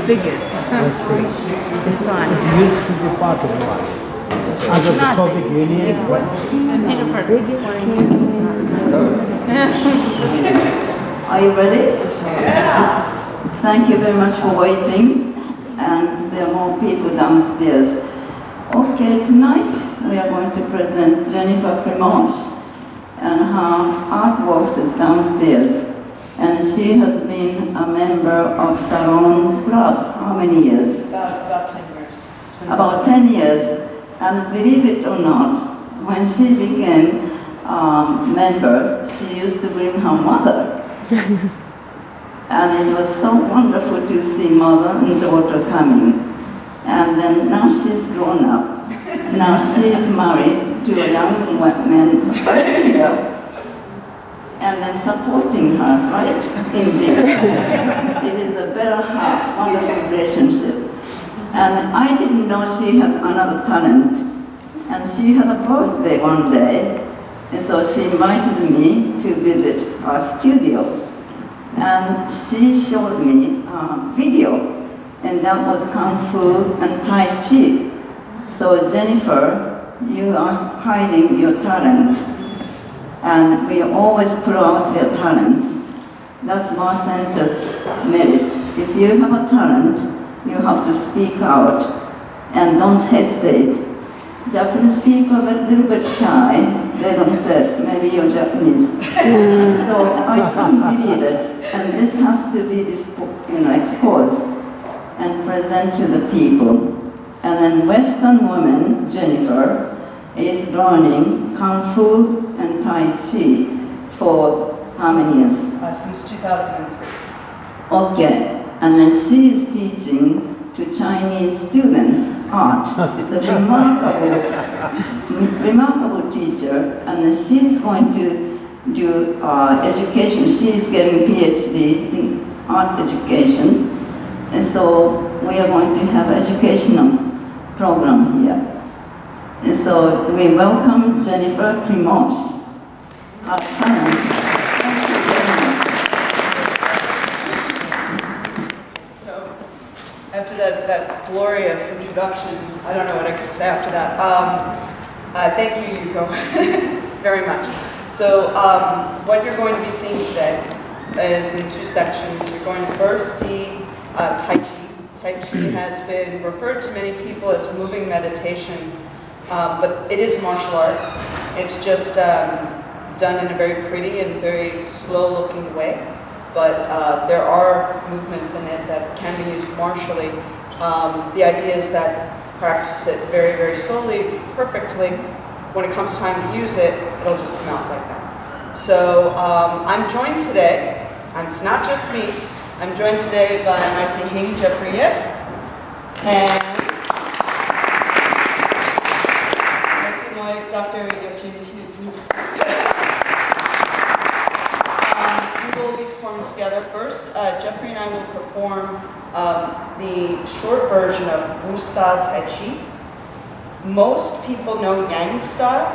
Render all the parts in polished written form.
Biggest. Inside. It used to be part of what? Under the Soviet Union. Are you ready? Yes. Thank you very much for waiting. And there are more people downstairs. Okay, tonight we are going to present Ms.Primosch, and her artworks is downstairs. And she has been a member of Salon Club. How many years? About 10 years. About 10 years. And believe it or not, when she became a member, she used to bring her mother. And it was so wonderful to see mother and daughter coming. And then now she's grown up. Now she is married to a young man here. And then supporting her, right? Indeed. It is a better half, wonderful relationship. And I didn't know she had another talent. And she had a birthday one day, and so she invited me to visit her studio. And she showed me a video, and that was Kung Fu and Tai Chi. So Jennifer, you are hiding your talent. And we always put out their talents. That's our center's merit. If you have a talent, you have to speak out and don't hesitate. Japanese people are a little bit shy. They don't say, maybe you're Japanese. So I couldn't believe it. And this has to be exposed and present to the people. And then Western woman, Jennifer, is learning Kung Fu and Tai Chi for how many years? Since 2003. Okay, and then she is teaching to Chinese students art. It's a remarkable teacher, and then she is going to do education. She is getting PhD in art education, and so we are going to have an educational program here. And so we welcome Ms.Primosch. Thank you very much. So, after that glorious introduction, I don't know what I could say after that. Thank you, Yuko, very much. So, what you're going to be seeing today is in two sections. You're going to first see Tai Chi. Tai Chi has been referred to many people as moving meditation. But it is martial art. It's just done in a very pretty and very slow-looking way. But there are movements in it that can be used martially. The idea is that practice it very, very slowly, perfectly. When it comes time to use it, it'll just come out like that. So I'm joined today, and it's not just me, I'm joined today by my Hing Jeffrey Yip, and Dr. Yeou. We will be performing together. First, Jeffrey and I will perform the short version of Wu style Tai Chi. Most people know Yang style,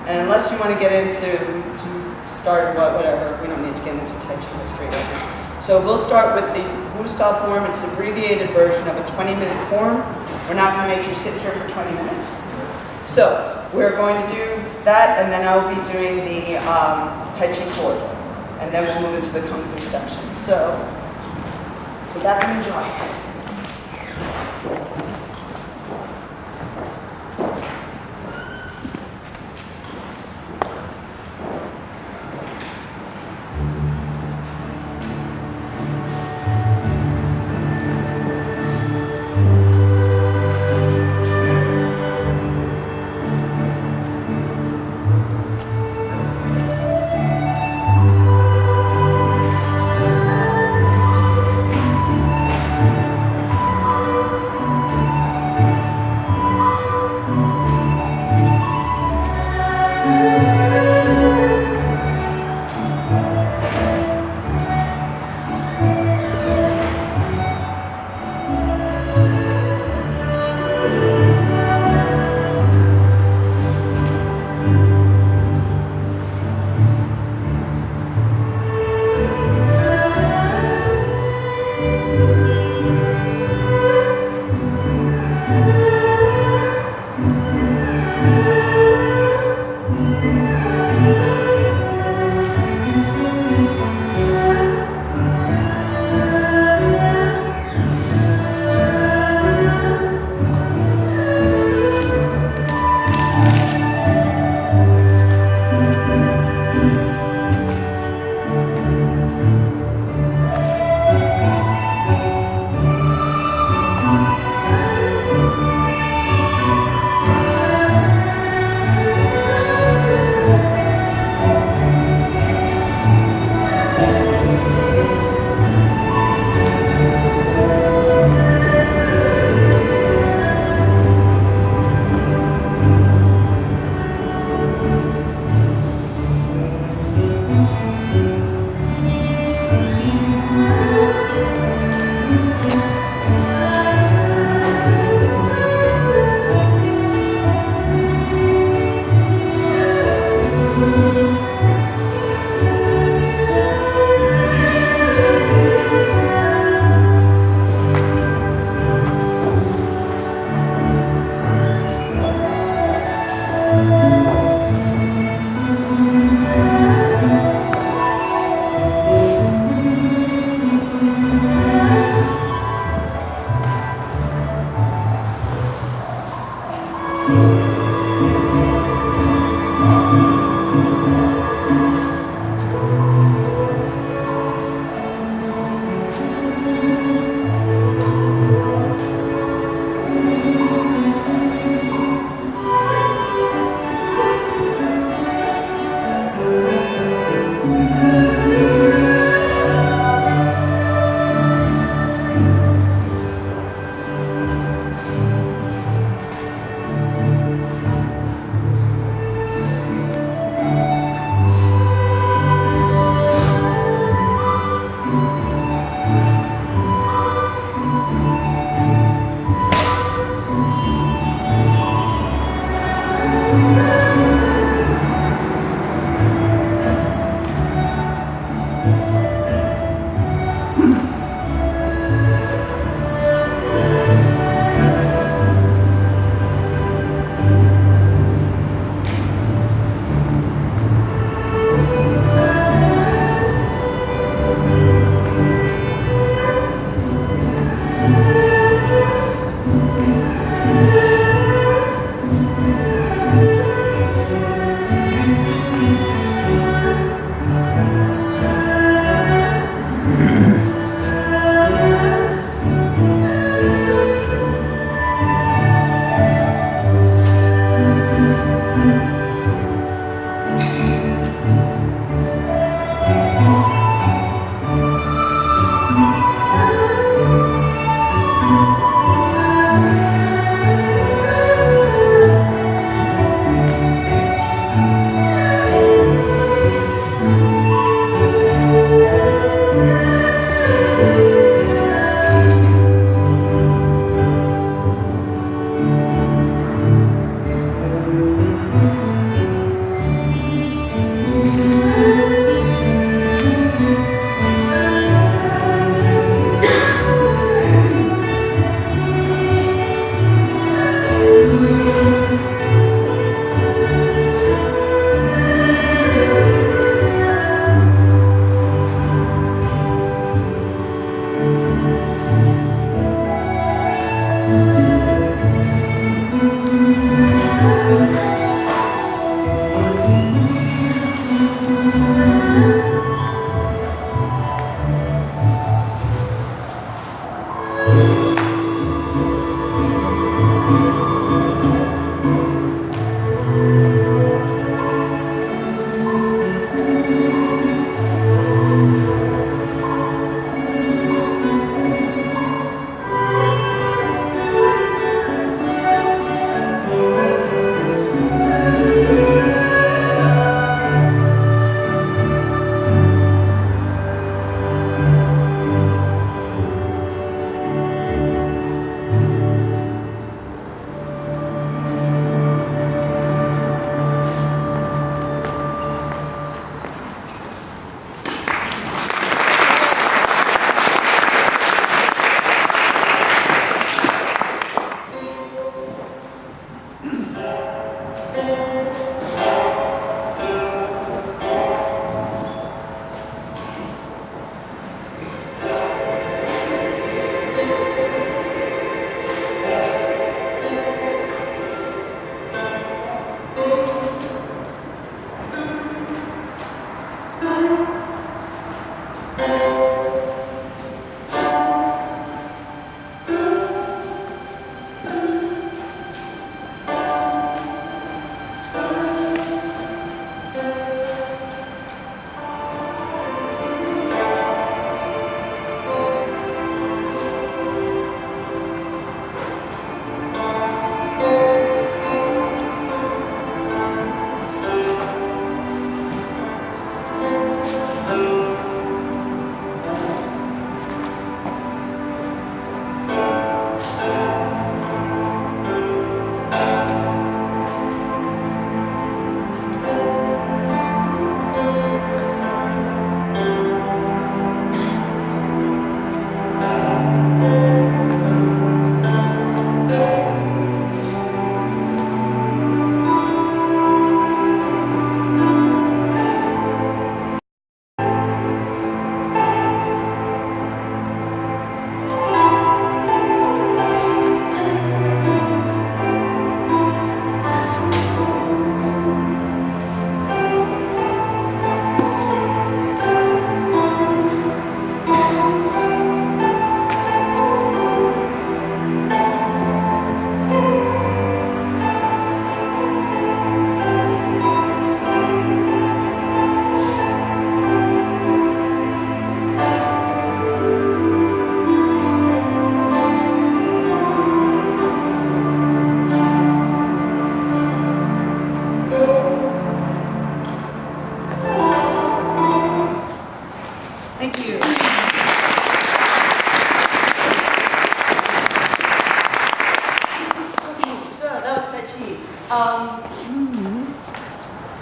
and unless you want to get into whatever, we don't need to get into Tai Chi history right now. So we'll start with the Wu style form. It's an abbreviated version of a 20-minute form. We're not going to make you sit here for 20 minutes. So we're going to do that, and then I will be doing the Tai Chi Sword, and then we'll move into the Kung Fu section. So that can enjoy.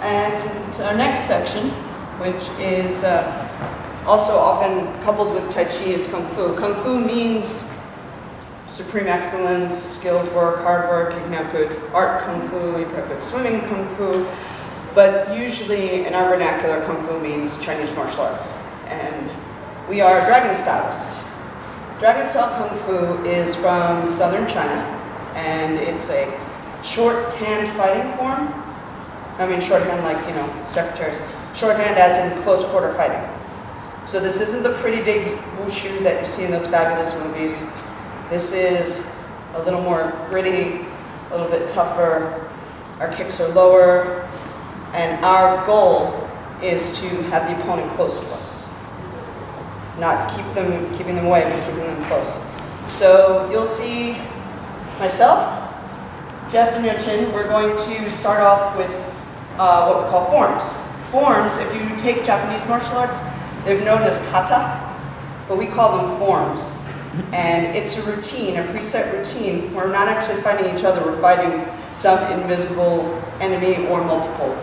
And our next section, which is also often coupled with Tai Chi, is Kung Fu. Kung Fu means supreme excellence, skilled work, hard work. You can have good art Kung Fu, you can have good swimming Kung Fu, but usually in our vernacular, Kung Fu means Chinese martial arts. And we are Dragon Stylists. Dragon Style Kung Fu is from southern China, and it's a shorthand fighting form. I mean shorthand like, you know, secretaries. Shorthand as in close quarter fighting. So this isn't the pretty big wushu that you see in those fabulous movies. This is a little more gritty, a little bit tougher. Our kicks are lower, and our goal is to have the opponent close to us. Not keeping them away, but keeping them close. So you'll see myself, Jeff, and Chin. We're going to start off with what we call forms. Forms, if you take Japanese martial arts, they're known as kata, but we call them forms. And it's a routine, a preset routine. We're not actually fighting each other, we're fighting some invisible enemy or multiple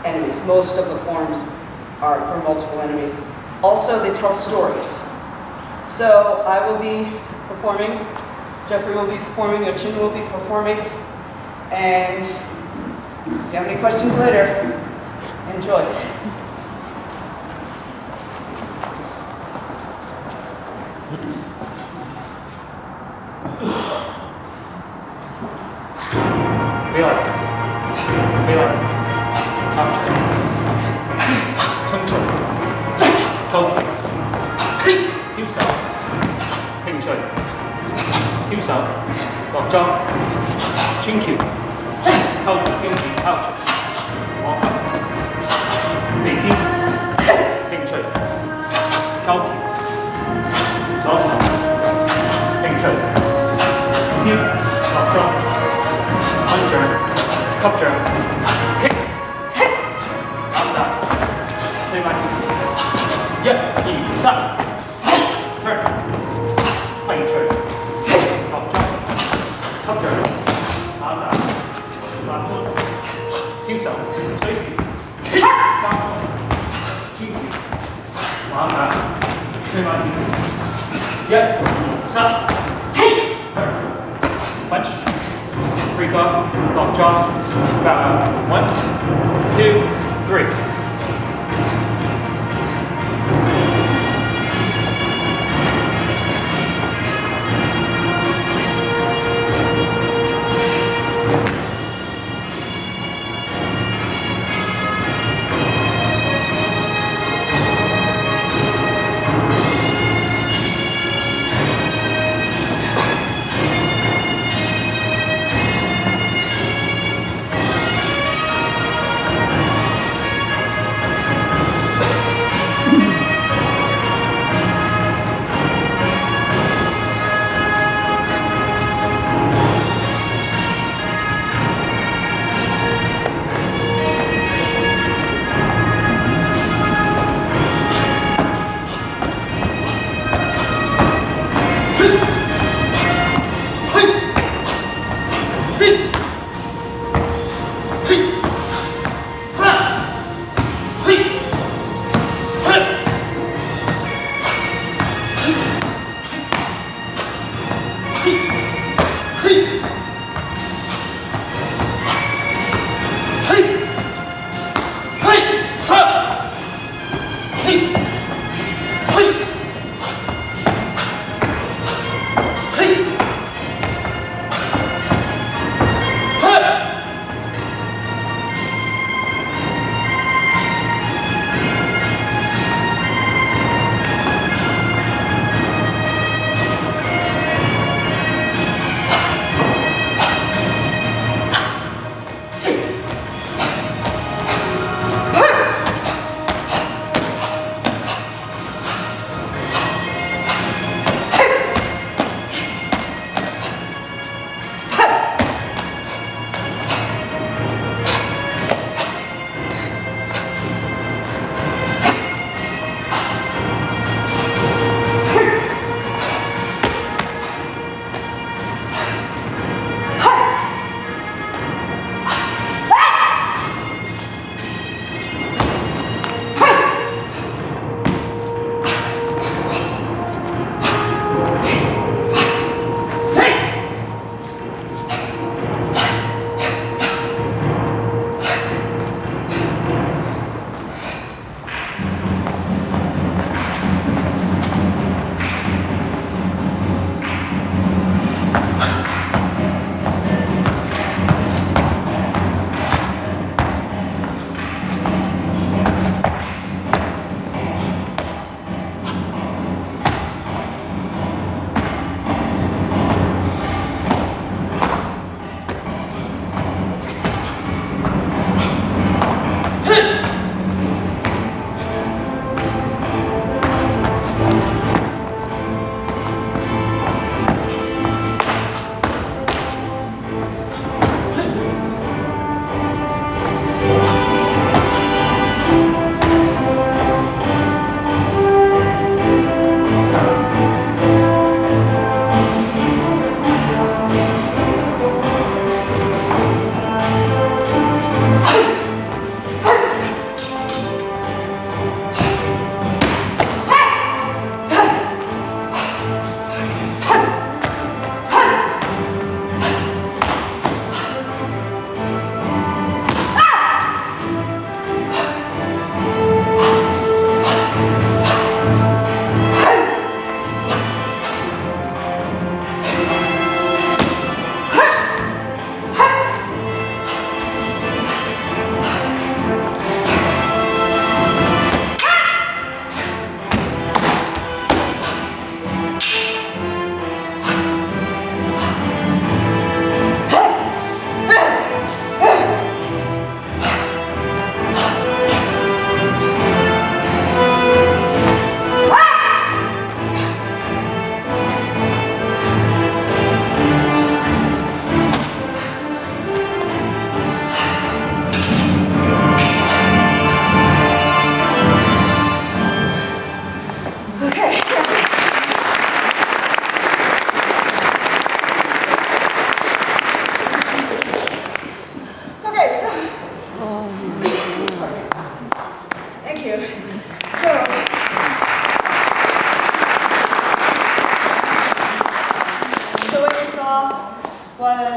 enemies. Most of the forms are for multiple enemies. Also, they tell stories. So I will be performing, Jeffrey will be performing, Chin will be performing, and if you have any questions later, enjoy.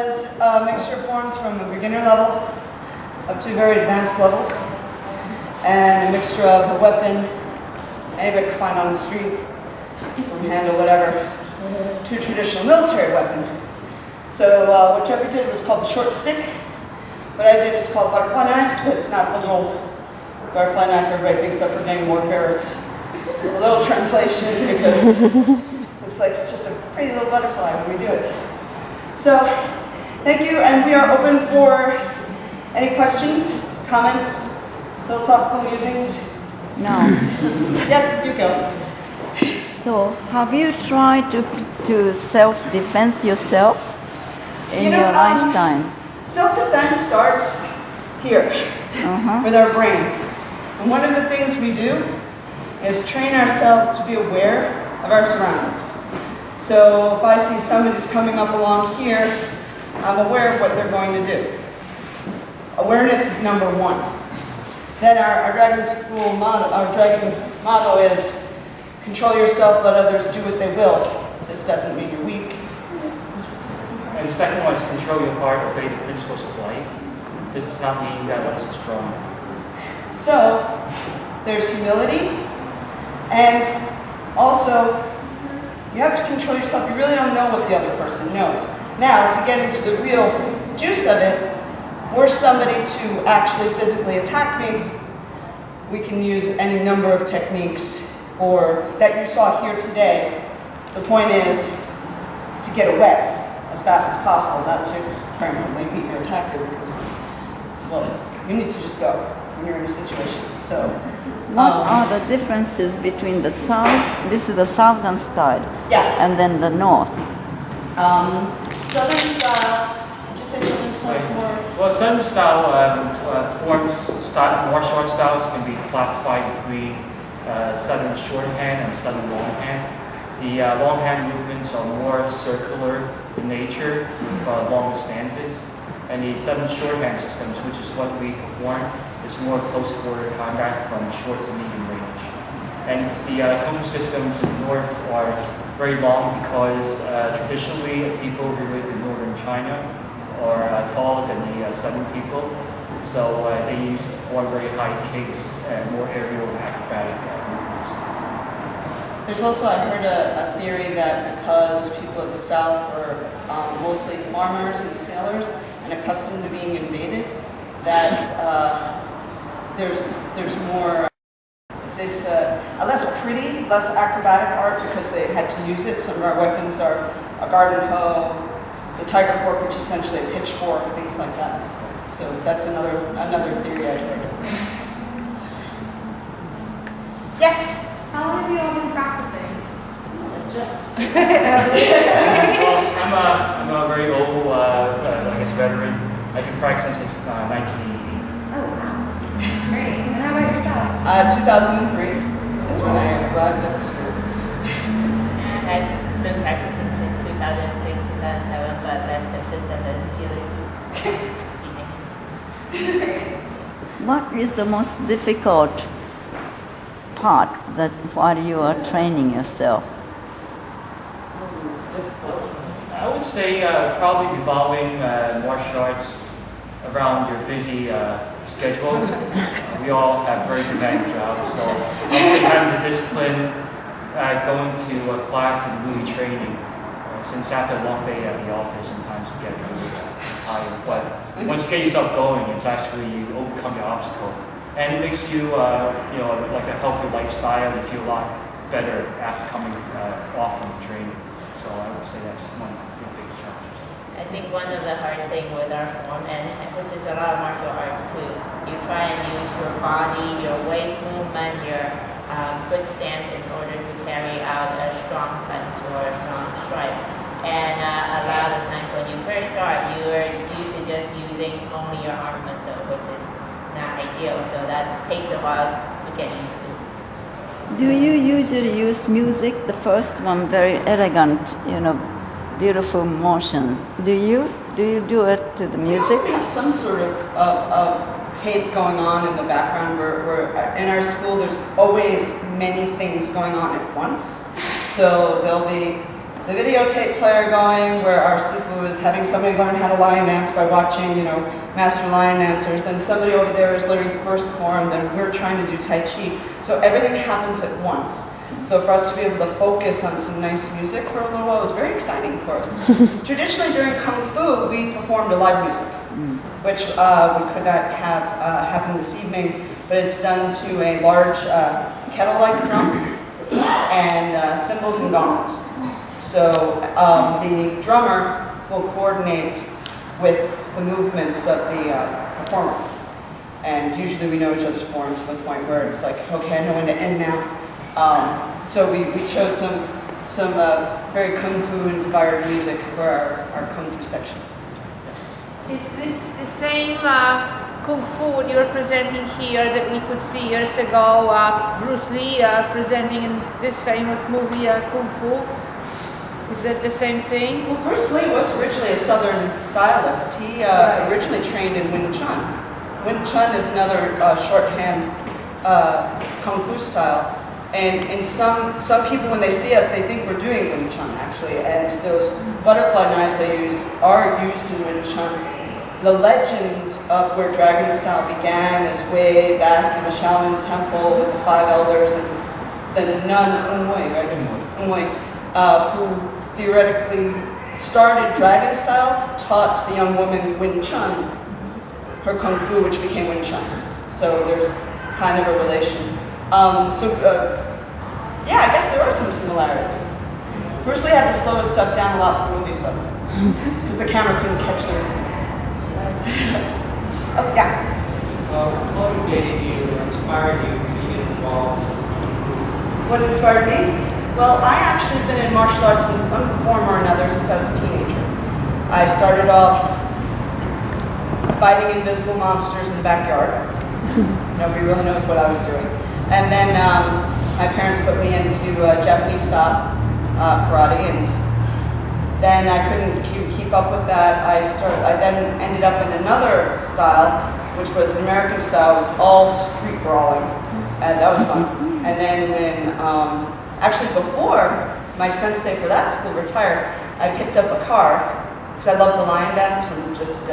does a mixture of forms from a beginner level up to a very advanced level, and a mixture of a weapon anybody can find on the street, from hand or whatever, to a traditional military weapon. So what Tucker did was called the short stick. What I did is called butterfly knives, but it's not the little butterfly knife everybody thinks of for gang warfare. It's a little translation because it looks like it's just a pretty little butterfly when we do it. So, thank you, and we are open for any questions, comments, philosophical musings. No. Yes, Yuko. So, have you tried to self-defense yourself in your lifetime? Self-defense starts here, with our brains. And one of the things we do is train ourselves to be aware of our surroundings. So if I see somebody's coming up along here, I'm aware of what they're going to do. Awareness is number one. Then our dragon school motto, our dragon motto is control yourself, let others do what they will. This doesn't mean you're weak. And the second one is control your heart, obey the principles of life. This does not mean that others are strong. So there's humility, and also you have to control yourself. You really don't know what the other person knows. Now, to get into the real juice of it, were somebody to actually physically attack me, we can use any number of techniques that you saw here today. The point is to get away as fast as possible, not to triumphantly beat your attacker, because, well, you need to just go when you're in a situation. So, What are the differences between the south? This is the southern style. yes. And then the north. Southern style. Would you say southern style is more? Well, Southern style martial art styles can be classified between Southern shorthand and Southern longhand. The longhand movements are more circular in nature with long stances, and the Southern shorthand systems, which is what we perform, is more close quarter combat from short to medium range. And the Kung Fu systems in the north are very long because traditionally people who live in northern China are taller than the southern people. So they use to perform very high kicks and more aerial and acrobatic movements. There's also, I heard a theory that because people of the South were mostly farmers and sailors and accustomed to being invaded, that there's more, it's a less pretty, less acrobatic art because they had to use it. Some of our weapons are a garden hoe, the tiger fork, which is essentially a pitchfork, things like that. So that's another theory I heard. Yes? How long have you all been practicing? I'm a very old, I guess, veteran. I've been practicing since 1980. Oh, wow. Great. And how about yourself? 2003 is when I arrived at the school. And I've been practicing since 2006, 2007, but less consistent than the other two. What is the most difficult part that while you are training yourself? I would say probably revolving martial arts around your busy schedule. We all have very demanding jobs, so I would say having the discipline, going to class and really training. Since after a long day at the office, sometimes you get really tired. But once you get yourself going, it's actually you overcome the obstacle, and it makes you, like a healthy lifestyle. You feel a lot better after coming off from the training. So I would say that's one of the biggest challenges. I think one of the hard thing with our form, and which is a lot of martial arts too, you try and use your body, your waist movement, your good stance in order to carry out a strong punch or a strong strike. And a lot of times when you first start, you are used to just using only your arm muscle, which is not ideal. So that takes a while to get used to. Do you usually use music? The first one, very elegant, beautiful motion. Do you do it to the music? We have some sort of tape going on in the background. We're in our school, there's always many things going on at once. So there'll be the videotape player going where our Sifu is having somebody learn how to lion dance by watching, master lion dancers. Then somebody over there is learning first form. Then we're trying to do Tai Chi. So everything happens at once. So for us to be able to focus on some nice music for a little while was very exciting for us. Traditionally during Kung Fu, we performed a live music, which we could not have happen this evening, but it's done to a large kettle-like drum and cymbals and gongs. So the drummer will coordinate with the movements of the performer. And usually we know each other's forms to the point where it's like, okay, I know when to end now. So we chose some very Kung Fu inspired music for our Kung Fu section. Is this the same Kung Fu you're presenting here that we could see years ago, Bruce Lee presenting in this famous movie, Kung Fu? Is that the same thing? Well, Bruce Lee was originally a Southern stylist. He originally trained in Wing Chun. Wing Chun is another shorthand Kung Fu style. And some people, when they see us, they think we're doing Wing Chun, actually. And those butterfly knives I use are used in Wing Chun. The legend of where Dragon style began is way back in the Shaolin Temple with the 5 elders and the nun Unwei, who theoretically started Dragon style, taught the young woman Wing Chun, her Kung Fu, which became Wing Chun. So there's kind of a relation. Yeah, I guess there are some similarities. Bruce Lee had to slow his stuff down a lot for movies, though, because the camera couldn't catch the movements. Oh, yeah. What motivated you or inspired you to get involved? What inspired me? Well, I actually have been in martial arts in some form or another since I was a teenager. I started off fighting invisible monsters in the backyard. Nobody really knows what I was doing. And then my parents put me into Japanese style karate, and then I couldn't keep up with that. I then ended up in another style, which was an American style. It was all street brawling, and that was fun. And then when, actually before my sensei for that school retired, I picked up a car, because I loved the lion dance from just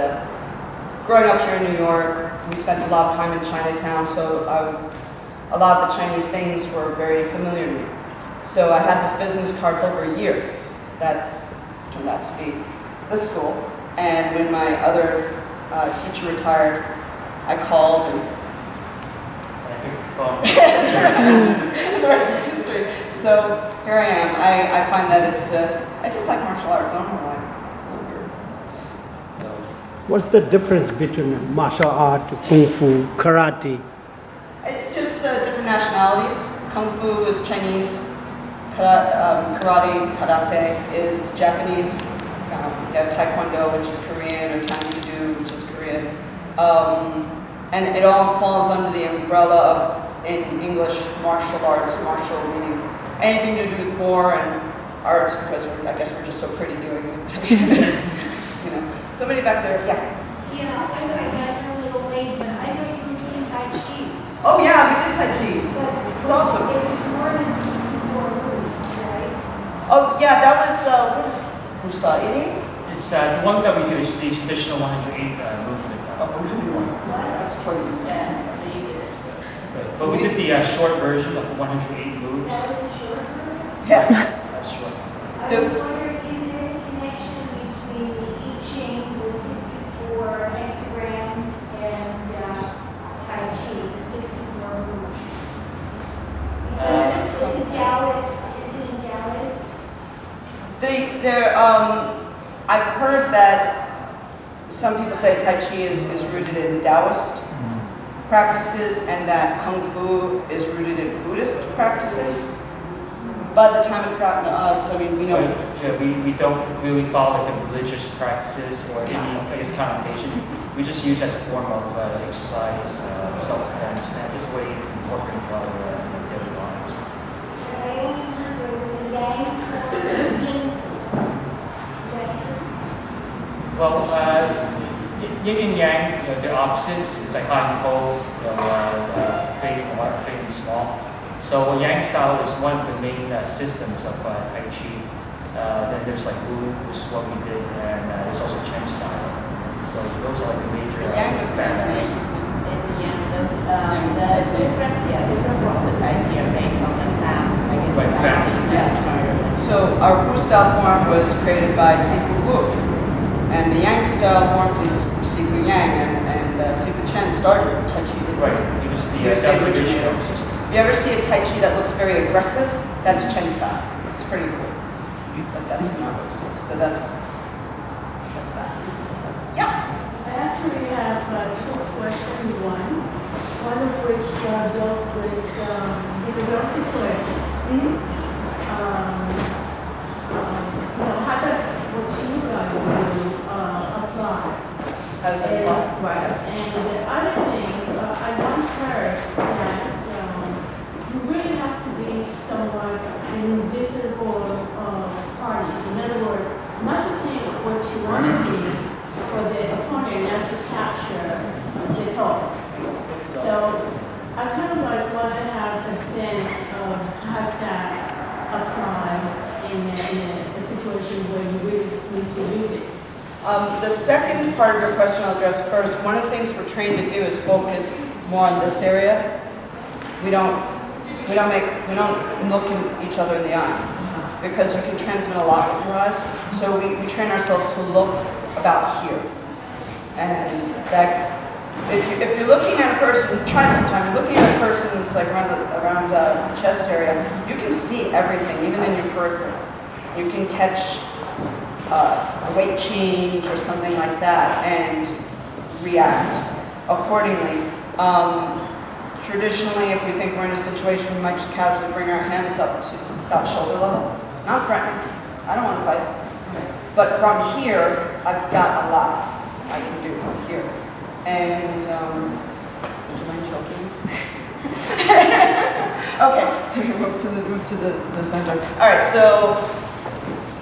growing up here in New York. We spent a lot of time in Chinatown, so a lot of the Chinese things were very familiar to me. So I had this business card for over a year that turned out to be the school. And when my other teacher retired, I called and I picked the phone. the rest is history. So here I am. I find that it's, I just like martial arts. I don't know why. What's the difference between martial art, kung fu, karate? It's just different nationalities. Kung Fu is Chinese. Karate, karate is Japanese. You have Taekwondo, which is Korean, or Tai Chi Sword, which is Korean. And it all falls under the umbrella of, in English, martial arts. Martial meaning anything to do with war, and arts because I guess we're just so pretty doing it. You know. Somebody back there, yeah. Yeah, I got here a little late, but I thought you were doing Tai Chi. Oh yeah, we did Tai Chi. But it's awesome. It was more than 64 moves, right? Oh yeah, that was, what is Pusa eating? It's the one that we do is the traditional 108 movement. That's totally, But we did the short version of the 108 moves. That was the short version? Yeah. That's short. I was wondering, is there any connection between the I Ching, the 64 hexagrams, and Tai Chi, the 64 moves? Is it Taoist? Is it in Taoist? I've heard that some people say Tai Chi is rooted in Taoist practices and that Kung Fu is rooted in Buddhist practices. By the time it's gotten to us, I mean, we know. Yeah, we don't really follow the religious practices or any, I guess, connotation. We just use it as a form of exercise, self-defense, and this way it's incorporated into our daily lives. I also heard there was a yang for yin. Well, yin and yang, they're opposites. It's like hot and cold, big and small. So yang style is one of the main systems of Tai Chi. Then there's like Wu, which is what we did, and there's also Ching style. So those are like the major. The Yang is fascinating. There's a Yang. Those different forms of Tai Chi are based on the family. I guess Right, the families that started. So our Wu style form was created by Sifu Wu, and the Yang style forms is Sifu Yang, and Sifu Chen started Tai Chi. Right, he was the original system. If you ever see a Tai Chi that looks very aggressive, that's Chen style. It's pretty cool. But that's not. So that's that. Yeah. I actually have two questions. One of which deals with your situation. How does what you guys do apply? How does it apply? Right. And the other thing, I once heard that you really have to be somewhat an invisible party. In other words, not to think what you want to be for the opponent, not to capture the thoughts. So I kind of like want to have a sense of how that applies in a situation where you really need to use it. The second part of your question I'll address first. One of the things we're trained to do is focus more on this area. We don't look in each other in the eye, because you can transmit a lot with your eyes. So we train ourselves to look about here. And that, if you're looking at a person, try it sometime, looking at a person that's like around the chest area, you can see everything, even in your peripheral. You can catch a weight change or something like that and react accordingly. Traditionally, if we think we're in a situation, we might just casually bring our hands up to about shoulder level. Not threatening. I don't want to fight. But from here, I've got a lot I can do from here. And, would you mind joking? Okay, so we move to the center. All right, so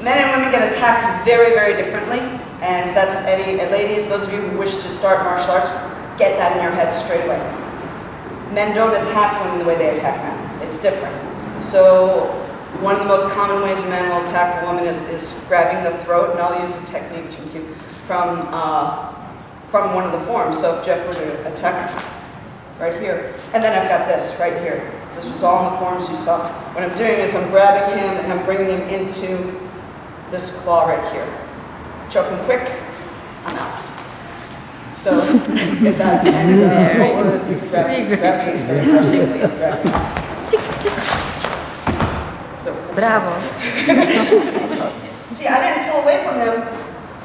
men and women get attacked very, very differently. And that's, ladies, those of you who wish to start martial arts, get that in your head straight away. Men don't attack women the way they attack men. It's different. So one of the most common ways a man will attack a woman is grabbing the throat, and I'll use the technique from one of the forms. So if Jeff were to attack right here, and then I've got this right here. This was all in the forms you saw. What I'm doing is I'm grabbing him and I'm bringing him into this claw right here. Choke him quick, I'm out. So if that grab Bravo. See, I didn't pull away from him.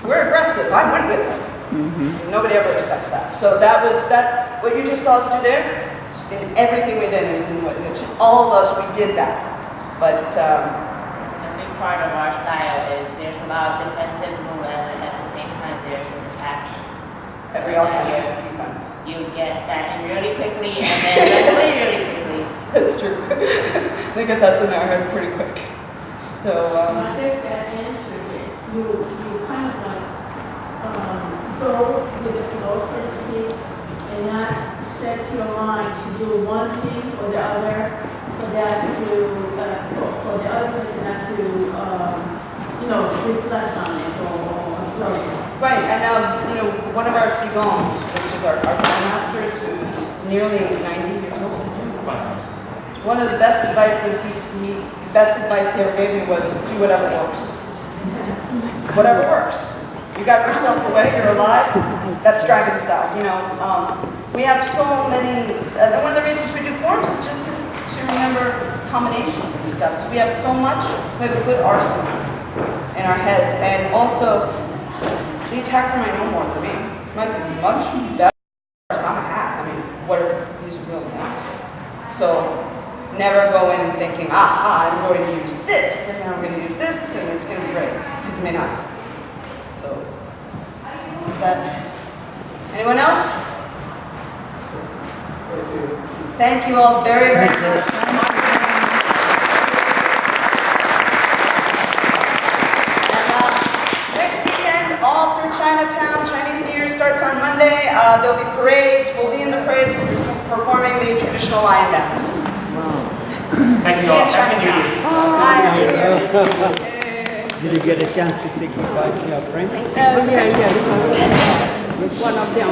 We're aggressive. I went with him. Nobody ever respects that. So that was that. What you just saw us do there, in everything we did, was in what all of us, we did that. But a big part of our style is there's a lot of defensive movement, and at the same time there's an attack. Every offense is defense. You get that in really quickly, and then run away really quickly. That's true. They get that in our head pretty quick. So I guess that answered it. You kind of like go with the flow, so to speak, and not set your mind to do one thing or the other for that to for the other person not to reflect on it or absorb it. right, and one of our Sigons, which is our grandmasters, who's nearly 90 years old. One of the best advices he ever gave me was do whatever works. Whatever works. You got yourself away, you're alive. That's dragon style. We have so many. One of the reasons we do forms is just to remember combinations and stuff. So we have so much. We have a good arsenal in our heads, and also the attacker might know more than me. Might be much better. I'm a hack. What if he's a real master? So never go in thinking, I'm going to use this, and I'm going to use this, and it's going to be great, because it may not. So, is that, anyone else? Thank you all very, very much. And next weekend, all through Chinatown, Chinese New Year starts on Monday. There'll be parades. We'll be in the parades. We'll be performing the traditional lion dance. Thank you all. Happy New Year. Happy New Year. Did you get a chance to say goodbye to your friend? Yeah. One of them.